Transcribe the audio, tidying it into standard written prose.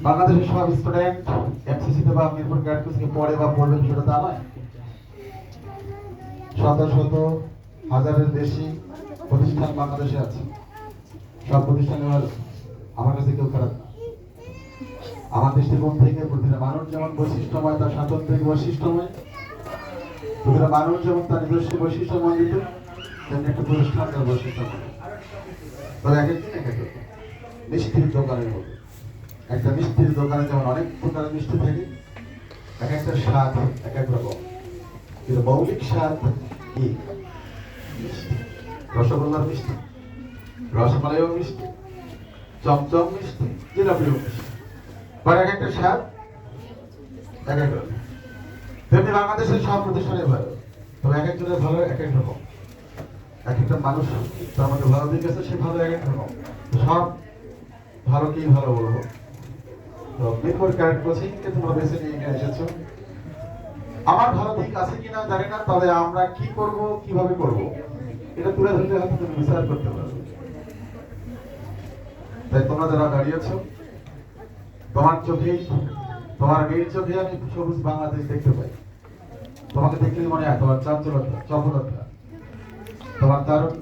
বাংলাদেশের সব স্টুডেন্ট এমসিসিতে বা মিরপুর ক্যাডেট কোচিংয়ে পড়ে বা পড়বে সেটা তা নয়। শত শত হাজারের বেশি প্রতিষ্ঠান বাংলাদেশে আছে। সব প্রতিষ্ঠানে আমার কাছে কেউ খারাপ না। আমার দৃষ্টিকোণ থেকে প্রতিটা মানুষ যেমন বৈশিষ্ট্যময়, তার স্বাতন্ত্রিক বৈশিষ্ট্যময়, প্রতিটা মানুষ যেমন তার নিজস্ব বৈশিষ্ট্যমণ্ডিত, তেমনি একটা প্রতিষ্ঠান তার বৈশিষ্ট্যময়। তবে এক একদিন এক এক রকম। মিষ্টির দোকানের মতো, একটা মিষ্টির দোকানে যেমন অনেক প্রকারের মিষ্টি থাকে, এক একটা স্বাদ এক এক রকম, কিন্তু মৌলিক স্বাদ কি? মিষ্টি। রসগোল্লার মিষ্টি, রসমালাইও মিষ্টি, চমচম মিষ্টি, জিলাপিও মিষ্টি, আর এক একটা স্বাদ এক এক রকম। তেমনি বাংলাদেশের সব প্রতিষ্ঠানে ভালো, তবে এক একজনের ভালো এক এক রকম। এক একটা মানুষ তার মধ্যে ভালো দিক আছে, সে ভালো এক এক রকম। সব ভালোকেই ভালো বলবো। তো মিরপুর ক্যাডেট কোচিংকে তোমরা বেছে নিয়ে এখানে এসেছো। আমার ভালো দিক আছে কিনা জানি না, তবে আমরা কি করব, কিভাবে করব, এটা তুলে ধরলে হয়তো তুমি বিচার করতে পারবে। তাই তোমরা যারা দাঁড়িয়েছো, তোমার চোখেই, তোমার মেয়ের চোখে আমি সবুজ বাংলাদেশ দেখতে পাই। তোমাকে দেখলেই মনে হয় তোমার চাঞ্চলতা, চপলতা, তোমার দারুণ